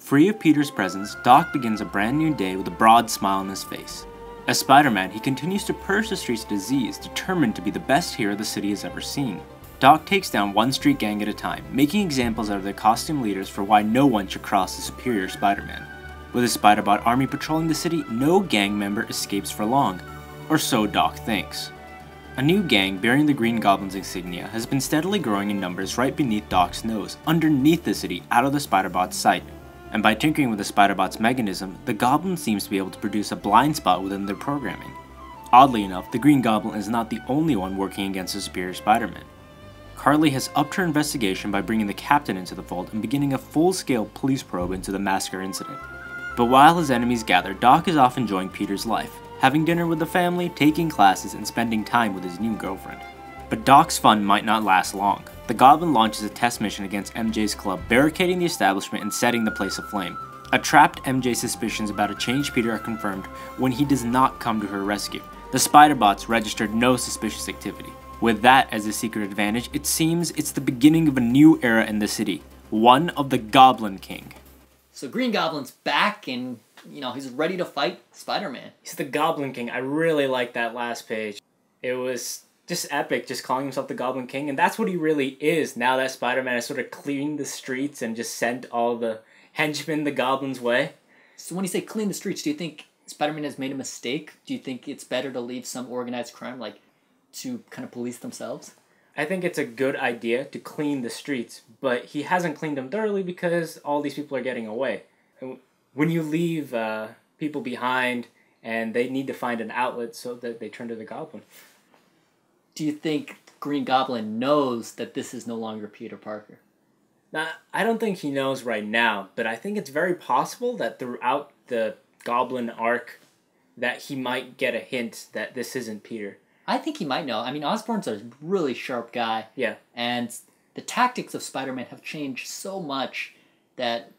Free of Peter's presence, Doc begins a brand new day with a broad smile on his face. As Spider-Man, he continues to purge the streets of disease, determined to be the best hero the city has ever seen. Doc takes down one street gang at a time, making examples out of their costume leaders for why no one should cross the superior Spider-Man. With his Spider-Bot army patrolling the city, no gang member escapes for long. Or so Doc thinks. A new gang bearing the Green Goblin's insignia has been steadily growing in numbers right beneath Doc's nose, underneath the city, out of the Spider-Bot's sight. And by tinkering with the Spider-Bot's mechanism, the Goblin seems to be able to produce a blind spot within their programming. Oddly enough, the Green Goblin is not the only one working against the superior Spider-Man. Carly has upped her investigation by bringing the Captain into the fold and beginning a full-scale police probe into the massacre incident. But while his enemies gather, Doc is off enjoying Peter's life, having dinner with the family, taking classes, and spending time with his new girlfriend. But Doc's fun might not last long. The Goblin launches a test mission against MJ's club, barricading the establishment and setting the place aflame. A trapped MJ's suspicions about a changed Peter are confirmed when he does not come to her rescue. The Spider-Bots registered no suspicious activity. With that as a secret advantage, it seems it's the beginning of a new era in the city, one of the Goblin King. So Green Goblin's back and, he's ready to fight Spider-Man. He's the Goblin King. I really like that last page. It was just epic, just calling himself the Goblin King, and that's what he really is now that Spider-Man has sort of cleaned the streets and just sent all the henchmen the Goblin's way. So when you say clean the streets, do you think Spider-Man has made a mistake? Do you think it's better to leave some organized crime, to kind of police themselves? I think it's a good idea to clean the streets, but he hasn't cleaned them thoroughly because all these people are getting away. When you leave people behind and they need to find an outlet, so that they turn to the Goblin. Do you think Green Goblin knows that this is no longer Peter Parker? Now, I don't think he knows right now, but I think it's very possible that throughout the Goblin arc that he might get a hint that this isn't Peter. I think he might know. I mean, Osborn's a really sharp guy. Yeah. And the tactics of Spider-Man have changed so much that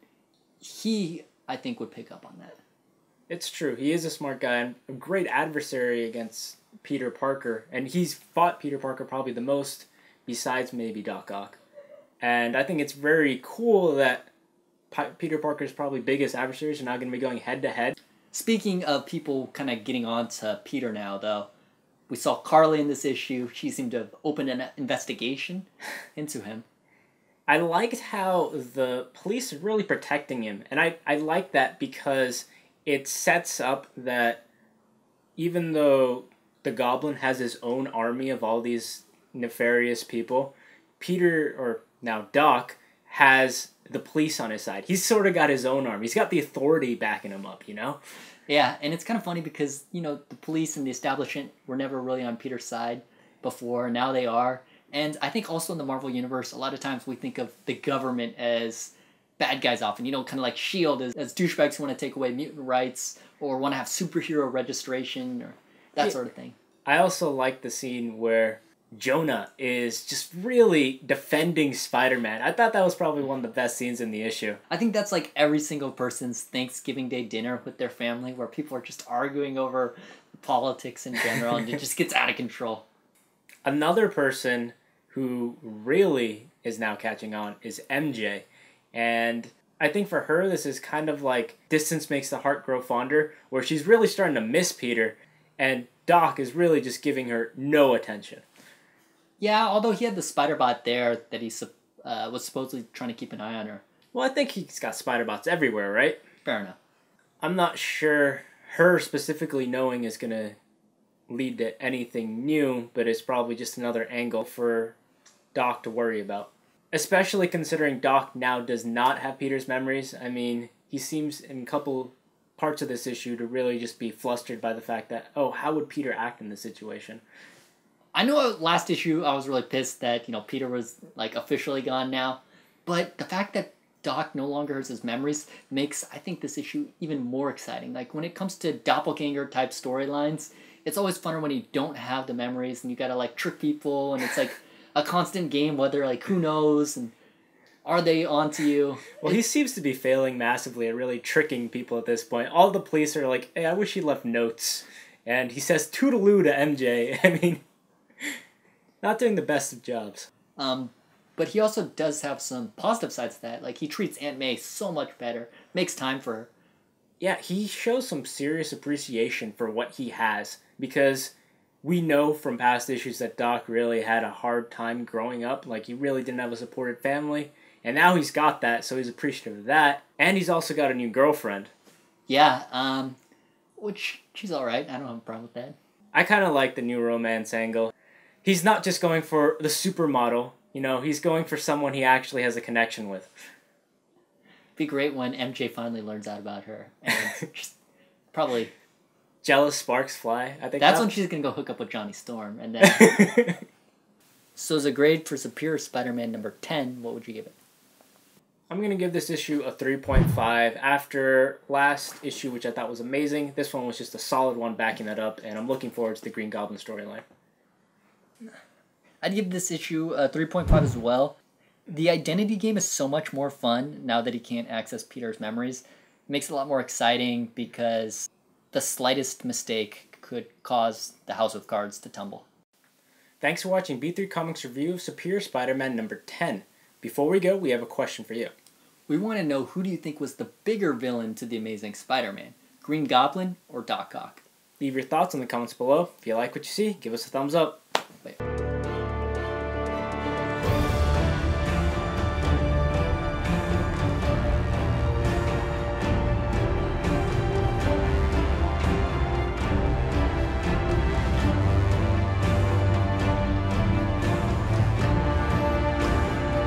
he, I think, would pick up on that. It's true. He is a smart guy and a great adversary against Peter Parker. And he's fought Peter Parker probably the most, besides maybe Doc Ock. And I think it's very cool that Peter Parker's probably biggest adversaries are now going to be going head-to-head. Speaking of people kind of getting on to Peter now, though, we saw Carly in this issue. She seemed to have opened an investigation into him. I liked how the police are really protecting him. And I like that because it sets up that even though the Goblin has his own army of all these nefarious people, Peter, or now Doc, has the police on his side. He's sort of got his own army. He's got the authority backing him up, Yeah, and it's kind of funny because, the police and the establishment were never really on Peter's side before. Now they are. And I think also in the Marvel Universe, a lot of times we think of the government as bad guys often. Kind of like S.H.I.E.L.D. as douchebags who want to take away mutant rights or want to have superhero registration or that sort of thing. I also like the scene where Jonah is just really defending Spider-Man. I thought that was probably one of the best scenes in the issue. I think that's like every single person's Thanksgiving Day dinner with their family where people are just arguing over politics in general and it just gets out of control. Another person who really is now catching on is MJ. And I think for her this is kind of like distance makes the heart grow fonder, where she's really starting to miss Peter and Doc is really just giving her no attention. Yeah, although he had the Spider-Bot there that he was supposedly trying to keep an eye on her. Well, I think he's got Spider-Bots everywhere, right? Fair enough. I'm not sure her specifically knowing is going to lead to anything new, but it's probably just another angle for Doc to worry about. Especially considering Doc now does not have Peter's memories. I mean, he seems in a couple parts of this issue to really just be flustered by the fact that, how would Peter act in this situation? I know last issue I was really pissed that, Peter was, officially gone now. But the fact that Doc no longer has his memories makes, I think, this issue even more exciting. When it comes to doppelganger-type storylines, it's always funner when you don't have the memories and you gotta, trick people and it's, a constant game whether, who knows and are they onto you? Well, he seems to be failing massively at really tricking people at this point. All the police are like, hey, I wish he left notes. And he says toodaloo to MJ. I mean, not doing the best of jobs. But he also does have some positive sides to that. Like, he treats Aunt May so much better, makes time for her. Yeah, he shows some serious appreciation for what he has, because we know from past issues that Doc really had a hard time growing up. Like, he really didn't have a supported family, and now he's got that, so he's appreciative of that. And he's also got a new girlfriend. Yeah, which, she's alright. I don't have a problem with that. I kind of like the new romance angle. He's not just going for the supermodel, you know, he's going for someone he actually has a connection with. Be great when MJ finally learns out about her, and just probably Jealous sparks fly, I think. that's when she's gonna go hook up with Johnny Storm, and then. So as a grade for Superior Spider-Man number 10, what would you give it? I'm going to give this issue a 3.5. After last issue, which I thought was amazing, this one was just a solid one backing that up, and I'm looking forward to the Green Goblin storyline. I'd give this issue a 3.5 as well. The identity game is so much more fun now that he can't access Peter's memories. It makes it a lot more exciting because the slightest mistake could cause the House of Cards to tumble. Thanks for watching B3 Comics' review of Superior Spider-Man number 10. Before we go, we have a question for you. We want to know, who do you think was the bigger villain to the Amazing Spider-Man? Green Goblin or Doc Ock? Leave your thoughts in the comments below. If you like what you see, give us a thumbs up. Bye.